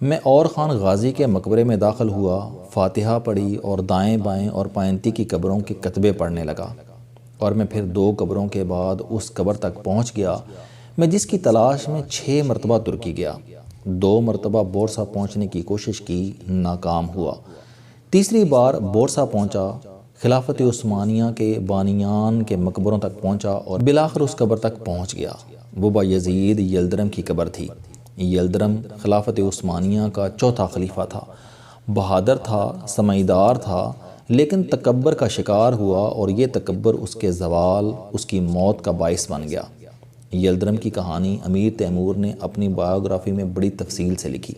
میں اور خان غازی کے مقبرے میں داخل ہوا، فاتحہ پڑھی اور دائیں بائیں اور پائنتی کی قبروں کے کتبے پڑھنے لگا، اور میں پھر 2 قبروں کے بعد اس قبر تک پہنچ گیا میں جس کی تلاش میں 6 مرتبہ ترکی گیا۔ 2 مرتبہ بورسا پہنچنے کی کوشش کی، ناکام ہوا۔ تیسری بار بورسا پہنچا، خلافت عثمانیہ کے بانیان کے مقبروں تک پہنچا اور بالآخر اس قبر تک پہنچ گیا۔ وہ بایزید یلدرم کی قبر تھی۔ یلدرم خلافت عثمانیہ کا 4تھا خلیفہ تھا، بہادر تھا، سمعیدار تھا، لیکن تکبر کا شکار ہوا اور یہ تکبر اس کے زوال، اس کی موت کا باعث بن گیا۔ یلدرم کی کہانی امیر تیمور نے اپنی بایوگرافی میں بڑی تفصیل سے لکھی۔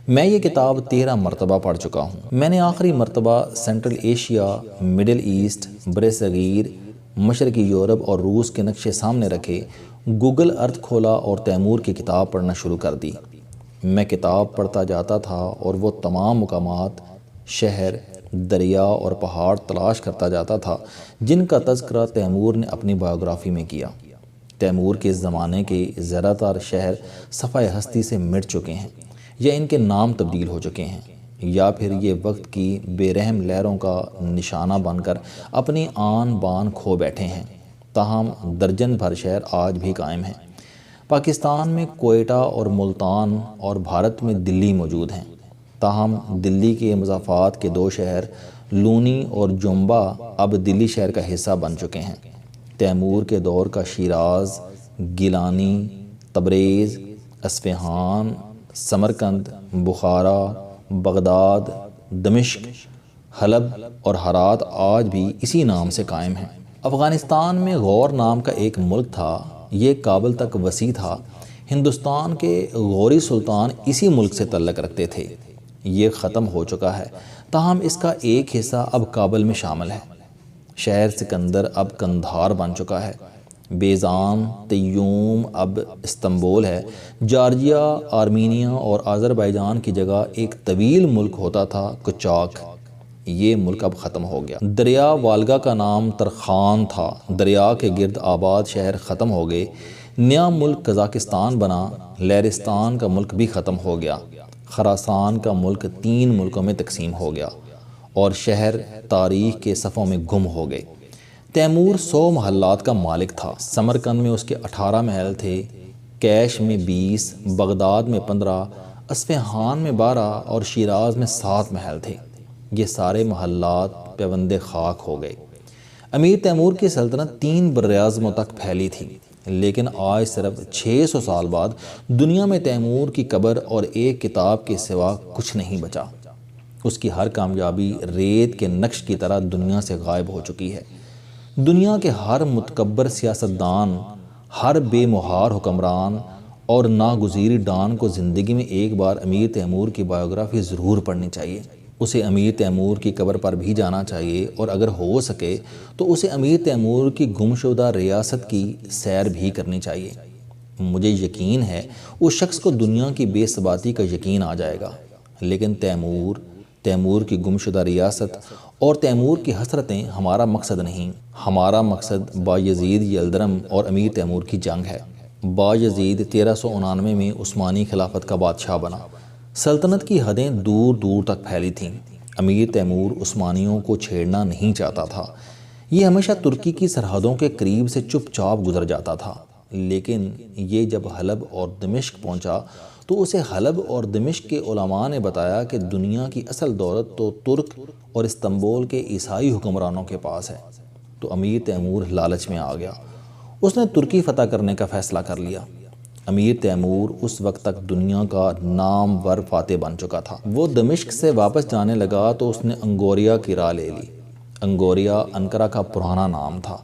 میں یہ کتاب 13 مرتبہ پڑھ چکا ہوں۔ میں نے آخری مرتبہ سینٹرل ایشیا، مڈل ایسٹ، بر صغیر، مشرقی یورپ اور روس کے نقشے سامنے رکھے، گوگل ارتھ کھولا اور تیمور کی کتاب پڑھنا شروع کر دی۔ میں کتاب پڑھتا جاتا تھا اور وہ تمام مقامات، شہر، دریا اور پہاڑ تلاش کرتا جاتا تھا جن کا تذکرہ تیمور نے اپنی بایوگرافی میں کیا۔ تیمور کے زمانے کے زیادہ تر شہر صفحہ ہستی سے مٹ چکے ہیں، یا ان کے نام تبدیل ہو چکے ہیں، یا پھر یہ وقت کی بے رحم لہروں کا نشانہ بن کر اپنی آن بان کھو بیٹھے ہیں۔ تاہم درجن بھر شہر آج بھی قائم ہیں۔ پاکستان میں کوئٹہ اور ملتان اور بھارت میں دلی موجود ہیں۔ تاہم دلی کے مضافات کے 2 شہر لونی اور جومبا اب دلی شہر کا حصہ بن چکے ہیں۔ تیمور کے دور کا شیراز، گیلانی، تبریز، اصفہان، سمرقند، بخارا، بغداد، دمشق، حلب اور ہرات آج بھی اسی نام سے قائم ہیں۔ افغانستان میں غور نام کا ایک ملک تھا، یہ کابل تک وسیع تھا۔ ہندوستان کے غوری سلطان اسی ملک سے تعلق رکھتے تھے۔ یہ ختم ہو چکا ہے، تاہم اس کا ایک حصہ اب کابل میں شامل ہے۔ شہر سکندر اب قندھار بن چکا ہے۔ بیزان، تیوم اب استنبول ہے۔ جارجیا، آرمینیا اور آذربائیجان کی جگہ ایک طویل ملک ہوتا تھا، قچاق۔ یہ ملک اب ختم ہو گیا۔ دریا والگا کا نام ترخان تھا۔ دریا کے گرد آباد شہر ختم ہو گئے۔ نیا ملک قزاقستان بنا۔ لہرستان کا ملک بھی ختم ہو گیا۔ خراسان کا ملک 3 ملکوں میں تقسیم ہو گیا اور شہر تاریخ کے صفوں میں گم ہو گئے۔ تیمور 100 محلات کا مالک تھا۔ سمرقند میں اس کے 18 محل تھے، کیش میں 20، بغداد میں 15، اصفہان میں 12 اور شیراز میں 7 محل تھے۔ یہ سارے محلات پیوند خاک ہو گئے۔ امیر تیمور کی سلطنت 3 براعظموں تک پھیلی تھی، لیکن آج صرف 600 سال بعد دنیا میں تیمور کی قبر اور ایک کتاب کے سوا کچھ نہیں بچا۔ اس کی ہر کامیابی ریت کے نقش کی طرح دنیا سے غائب ہو چکی ہے۔ دنیا کے ہر متکبر سیاستدان، ہر بے مہار حکمران اور ناگزیر ڈان کو زندگی میں ایک بار امیر تیمور کی بایوگرافی ضرور پڑھنی چاہیے۔ اسے امیر تیمور کی قبر پر بھی جانا چاہیے اور اگر ہو سکے تو اسے امیر تیمور کی گمشدہ ریاست کی سیر بھی کرنی چاہیے۔ مجھے یقین ہے اس شخص کو دنیا کی بے ثباتی کا یقین آ جائے گا، لیکن تیمور کی گمشدہ ریاست اور تیمور کی حسرتیں ہمارا مقصد نہیں۔ ہمارا مقصد بایزید یلدرم اور امیر تیمور کی جنگ ہے۔ بایزید 1399 میں عثمانی خلافت کا بادشاہ بنا۔ سلطنت کی حدیں دور دور تک پھیلی تھیں۔ امیر تیمور عثمانیوں کو چھیڑنا نہیں چاہتا تھا۔ یہ ہمیشہ ترکی کی سرحدوں کے قریب سے چپ چاپ گزر جاتا تھا، لیکن یہ جب حلب اور دمشق پہنچا تو اسے حلب اور دمشق کے علماء نے بتایا کہ دنیا کی اصل دولت تو ترک اور استنبول کے عیسائی حکمرانوں کے پاس ہے۔ تو امیر تیمور لالچ میں آ گیا۔ اس نے ترکی فتح کرنے کا فیصلہ کر لیا۔ امیر تیمور اس وقت تک دنیا کا نامور فاتح بن چکا تھا۔ وہ دمشق سے واپس جانے لگا تو اس نے انگوریا کی راہ لے لی۔ انگوریا انقرہ کا پرانا نام تھا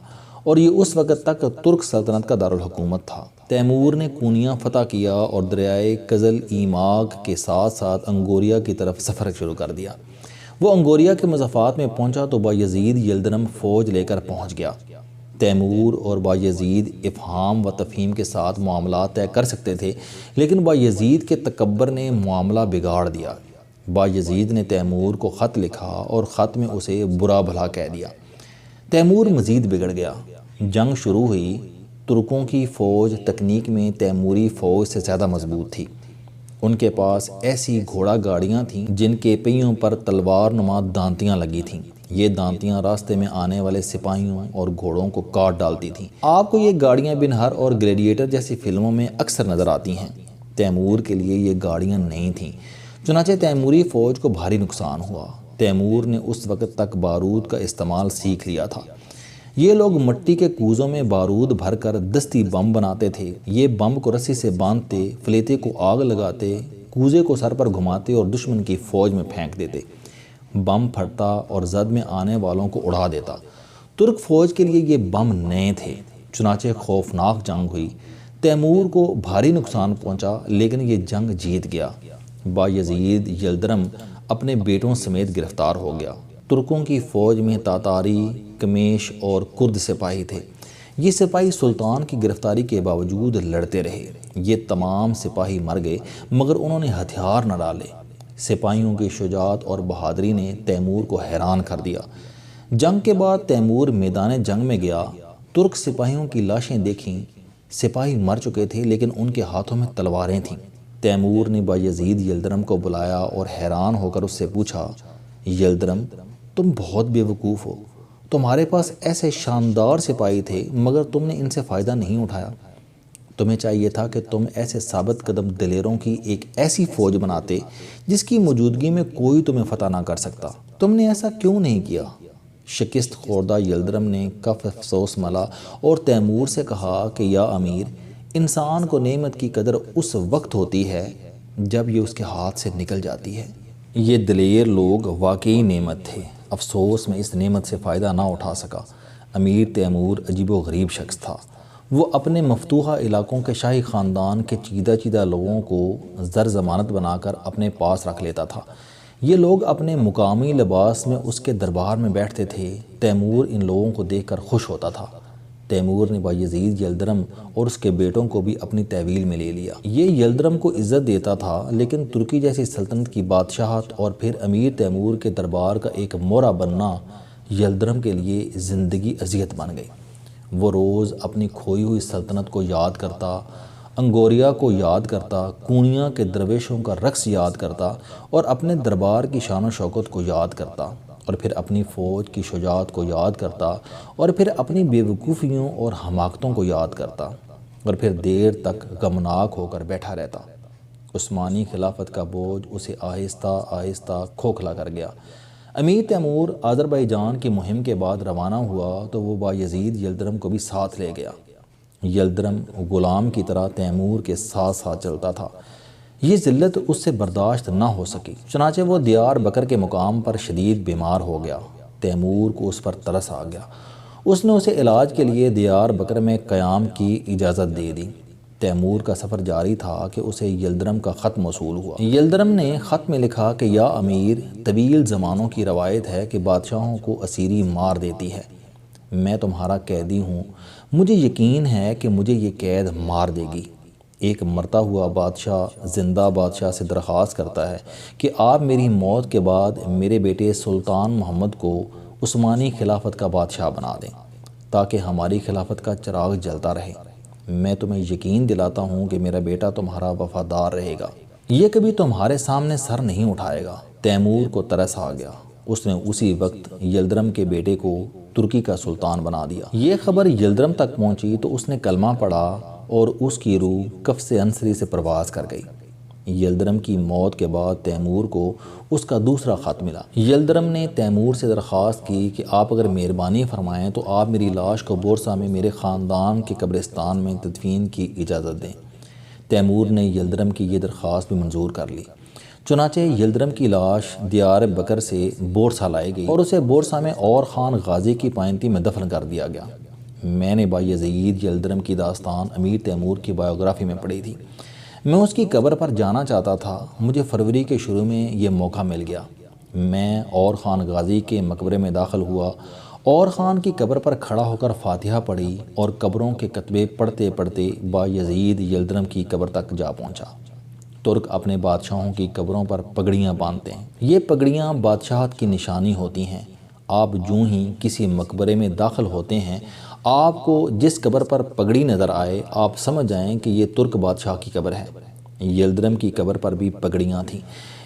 اور یہ اس وقت تک ترک سلطنت کا دارالحکومت تھا۔ تیمور نے کونیا فتح کیا اور دریائے قزل ایماگ کے ساتھ ساتھ انگوریا کی طرف سفر شروع کر دیا۔ وہ انگوریا کے مضافات میں پہنچا تو بایزید یلدرم فوج لے کر پہنچ گیا۔ تیمور اور بایزید افہام و تفہیم کے ساتھ معاملات طے کر سکتے تھے، لیکن بایزید کے تکبر نے معاملہ بگاڑ دیا۔ بایزید نے تیمور کو خط لکھا اور خط میں اسے برا بھلا کہہ دیا۔ تیمور مزید بگڑ گیا۔ جنگ شروع ہوئی۔ ترکوں کی فوج تکنیک میں تیموری فوج سے زیادہ مضبوط تھی۔ ان کے پاس ایسی گھوڑا گاڑیاں تھیں جن کے پہیوں پر تلوار نما دانتیاں لگی تھیں۔ یہ دانتیاں راستے میں آنے والے سپاہیوں اور گھوڑوں کو کاٹ ڈالتی تھیں۔ آپ کو یہ گاڑیاں بن ہر اور گلیڈیٹر جیسی فلموں میں اکثر نظر آتی ہیں۔ تیمور کے لیے یہ گاڑیاں نہیں تھیں، چنانچہ تیموری فوج کو بھاری نقصان ہوا۔ تیمور نے اس وقت تک بارود کا استعمال سیکھ لیا تھا۔ یہ لوگ مٹی کے کوزوں میں بارود بھر کر دستی بم بناتے تھے۔ یہ بم کو رسی سے باندھتے، فلیتے کو آگ لگاتے، کوزے کو سر پر گھماتے اور دشمن کی فوج میں پھینک دیتے۔ بم پھٹتا اور زد میں آنے والوں کو اڑا دیتا۔ ترک فوج کے لیے یہ بم نئے تھے، چنانچہ خوفناک جنگ ہوئی۔ تیمور کو بھاری نقصان پہنچا، لیکن یہ جنگ جیت گیا۔ بایزید یلدرم اپنے بیٹوں سمیت گرفتار ہو گیا۔ ترکوں کی فوج میں تاتاری، کمیش اور کرد سپاہی تھے۔ یہ سپاہی سلطان کی گرفتاری کے باوجود لڑتے رہے۔ یہ تمام سپاہی مر گئے، مگر انہوں نے ہتھیار نہ ڈالے۔ سپاہیوں کی شجاعت اور بہادری نے تیمور کو حیران کر دیا۔ جنگ کے بعد تیمور میدان جنگ میں گیا۔ ترک سپاہیوں کی لاشیں دیکھیں۔ سپاہی مر چکے تھے، لیکن ان کے ہاتھوں میں تلواریں تھیں۔ تیمور نے بایزید یلدرم کو بلایا اور حیران ہو کر اس سے پوچھا، یلدرم، تم بہت بیوقوف ہو۔ تمہارے پاس ایسے شاندار سپاہی تھے، مگر تم نے ان سے فائدہ نہیں اٹھایا۔ تمہیں چاہیے تھا کہ تم ایسے ثابت قدم دلیروں کی ایک ایسی فوج بناتے جس کی موجودگی میں کوئی تمہیں فتح نہ کر سکتا۔ تم نے ایسا کیوں نہیں کیا؟ شکست خوردہ یلدرم نے کف افسوس ملا اور تیمور سے کہا کہ یا امیر، انسان کو نعمت کی قدر اس وقت ہوتی ہے جب یہ اس کے ہاتھ سے نکل جاتی ہے۔ یہ دلیر لوگ واقعی نعمت تھے، افسوس میں اس نعمت سے فائدہ نہ اٹھا سکا۔ امیر تیمور عجیب و غریب شخص تھا۔ وہ اپنے مفتوحہ علاقوں کے شاہی خاندان کے چیدہ لوگوں کو زر ضمانت بنا کر اپنے پاس رکھ لیتا تھا۔ یہ لوگ اپنے مقامی لباس میں اس کے دربار میں بیٹھتے تھے۔ تیمور ان لوگوں کو دیکھ کر خوش ہوتا تھا۔ تیمور نے بایزید یلدرم اور اس کے بیٹوں کو بھی اپنی تحویل میں لے لیا۔ یہ یلدرم کو عزت دیتا تھا، لیکن ترکی جیسی سلطنت کی بادشاہت اور پھر امیر تیمور کے دربار کا ایک مورا بننا یلدرم کے لیے زندگی اذیت بن گئی۔ وہ روز اپنی کھوئی ہوئی سلطنت کو یاد کرتا، انگوریا کو یاد کرتا، کونیا کے درویشوں کا رقص یاد کرتا اور اپنے دربار کی شان و شوکت کو یاد کرتا، اور پھر اپنی فوج کی شجاعت کو یاد کرتا، اور پھر اپنی بیوقوفیوں اور حماقتوں کو یاد کرتا، اور پھر دیر تک غمناک ہو کر بیٹھا رہتا۔ عثمانی خلافت کا بوجھ اسے آہستہ آہستہ کھوکھلا کر گیا۔ امیر تیمور آذربائیجان کی مہم کے بعد روانہ ہوا تو وہ بایزید یلدرم کو بھی ساتھ لے گیا۔ یلدرم غلام کی طرح تیمور کے ساتھ ساتھ چلتا تھا۔ یہ ذلت اس سے برداشت نہ ہو سکی، چنانچہ وہ دیار بکر کے مقام پر شدید بیمار ہو گیا۔ تیمور کو اس پر ترس آ گیا۔ اس نے اسے علاج کے لیے دیار بکر میں قیام کی اجازت دے دی۔ تیمور کا سفر جاری تھا کہ اسے یلدرم کا خط موصول ہوا۔ یلدرم نے خط میں لکھا کہ یا امیر، طویل زمانوں کی روایت ہے کہ بادشاہوں کو اسیری مار دیتی ہے۔ میں تمہارا قیدی ہوں، مجھے یقین ہے کہ مجھے یہ قید مار دے گی۔ ایک مرتا ہوا بادشاہ زندہ بادشاہ سے درخواست کرتا ہے کہ آپ میری موت کے بعد میرے بیٹے سلطان محمد کو عثمانی خلافت کا بادشاہ بنا دیں تاکہ ہماری خلافت کا چراغ جلتا رہے۔ میں تمہیں یقین دلاتا ہوں کہ میرا بیٹا تمہارا وفادار رہے گا، یہ کبھی تمہارے سامنے سر نہیں اٹھائے گا۔ تیمور کو ترس آ گیا۔ اس نے اسی وقت یلدرم کے بیٹے کو ترکی کا سلطان بنا دیا۔ یہ خبر یلدرم تک پہنچی تو اس نے کلمہ پڑھا اور اس کی روح کفس انصری سے پرواز کر گئی۔ یلدرم کی موت کے بعد تیمور کو اس کا دوسرا خط ملا۔ یلدرم نے تیمور سے درخواست کی کہ آپ اگر مہربانی فرمائیں تو آپ میری لاش کو بورسا میں میرے خاندان کے قبرستان میں تدفین کی اجازت دیں۔ تیمور نے یلدرم کی یہ درخواست بھی منظور کر لی۔ چنانچہ یلدرم کی لاش دیار بکر سے بورسا لائی گئی اور اسے بورسا میں اور خان غازی کی پائنتی میں دفن کر دیا گیا۔ میں نے بایزید یلدرم کی داستان امیر تیمور کی بایوگرافی میں پڑھی تھی۔ میں اس کی قبر پر جانا چاہتا تھا۔ مجھے فروری کے شروع میں یہ موقع مل گیا۔ میں اور خان غازی کے مقبرے میں داخل ہوا اور خان کی قبر پر کھڑا ہو کر فاتحہ پڑھی اور قبروں کے کتبے پڑھتے پڑھتے بایزید یلدرم کی قبر تک جا پہنچا۔ ترک اپنے بادشاہوں کی قبروں پر پگڑیاں باندھتے ہیں۔ یہ پگڑیاں بادشاہت کی نشانی ہوتی ہیں۔ آپ جوں ہی کسی مقبرے میں داخل ہوتے ہیں، آپ کو جس قبر پر پگڑی نظر آئے، آپ سمجھ جائیں کہ یہ ترک بادشاہ کی قبر ہے۔ یلدرم کی قبر پر بھی پگڑیاں تھیں،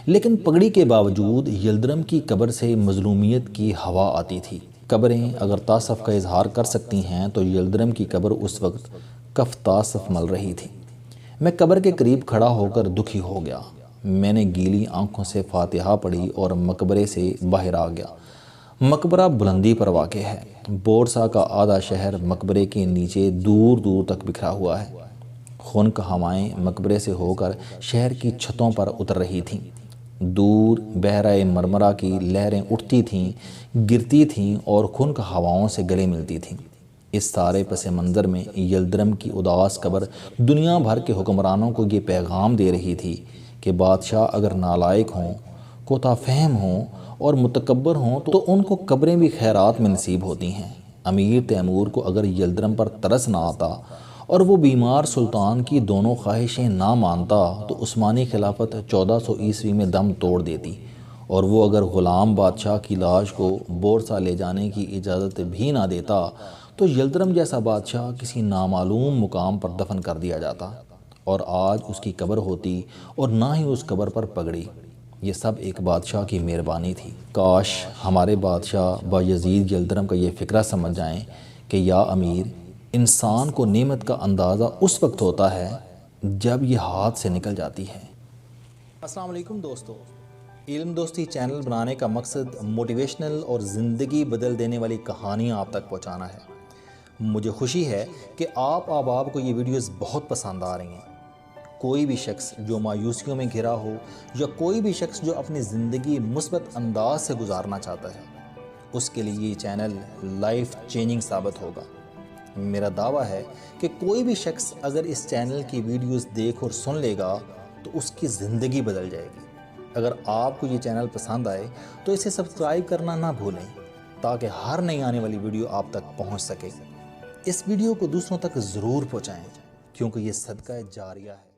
لیکن پگڑی کے باوجود یلدرم کی قبر سے مظلومیت کی ہوا آتی تھی۔ قبریں اگر تاسف کا اظہار کر سکتی ہیں تو یلدرم کی قبر اس وقت کف تاسف مل رہی تھی۔ میں قبر کے قریب کھڑا ہو کر دکھی ہو گیا۔ میں نے گیلی آنکھوں سے فاتحہ پڑھی اور مقبرے سے باہر آ گیا۔ مقبرہ بلندی پر واقع ہے۔ بورسا کا آدھا شہر مقبرے کے نیچے دور دور تک بکھرا ہوا ہے۔ خنک ہوائیں مقبرے سے ہو کر شہر کی چھتوں پر اتر رہی تھیں۔ دور بحیرہ مرمرہ کی لہریں اٹھتی تھیں، گرتی تھیں اور خنک ہواؤں سے گلے ملتی تھیں۔ اس سارے پس منظر میں یلدرم کی اداس قبر دنیا بھر کے حکمرانوں کو یہ پیغام دے رہی تھی کہ بادشاہ اگر نالائق ہوں، کوتا فہم ہوں اور متکبر ہوں تو ان کو قبریں بھی خیرات میں نصیب ہوتی ہیں۔ امیر تیمور کو اگر یلدرم پر ترس نہ آتا اور وہ بیمار سلطان کی دونوں خواہشیں نہ مانتا تو عثمانی خلافت 1400 میں دم توڑ دیتی، اور وہ اگر غلام بادشاہ کی لاش کو بورسا لے جانے کی اجازت بھی نہ دیتا تو یلدرم جیسا بادشاہ کسی نامعلوم مقام پر دفن کر دیا جاتا، اور آج اس کی قبر ہوتی اور نہ ہی اس قبر پر پگڑی۔ یہ سب ایک بادشاہ کی مہربانی تھی۔ کاش ہمارے بادشاہ بایزید یلدرم کا یہ فکرہ سمجھ جائیں کہ یا امیر، انسان کو نعمت کا اندازہ اس وقت ہوتا ہے جب یہ ہاتھ سے نکل جاتی ہے۔ السلام علیکم دوستو، علم دوستی چینل بنانے کا مقصد موٹیویشنل اور زندگی بدل دینے والی کہانیاں آپ تک پہنچانا ہے۔ مجھے خوشی ہے کہ آپ احباب کو یہ ویڈیوز بہت پسند آ رہی ہیں۔ کوئی بھی شخص جو مایوسیوں میں گھرا ہو یا کوئی بھی شخص جو اپنی زندگی مثبت انداز سے گزارنا چاہتا ہے، اس کے لیے یہ چینل لائف چینجنگ ثابت ہوگا۔ میرا دعویٰ ہے کہ کوئی بھی شخص اگر اس چینل کی ویڈیوز دیکھ اور سن لے گا تو اس کی زندگی بدل جائے گی۔ اگر آپ کو یہ چینل پسند آئے تو اسے سبسکرائب کرنا نہ بھولیں تاکہ ہر نئی آنے والی ویڈیو آپ تک پہنچ سکے۔ اس ویڈیو کو دوسروں تک ضرور پہنچائیں کیونکہ یہ صدقہ جاریہ ہے۔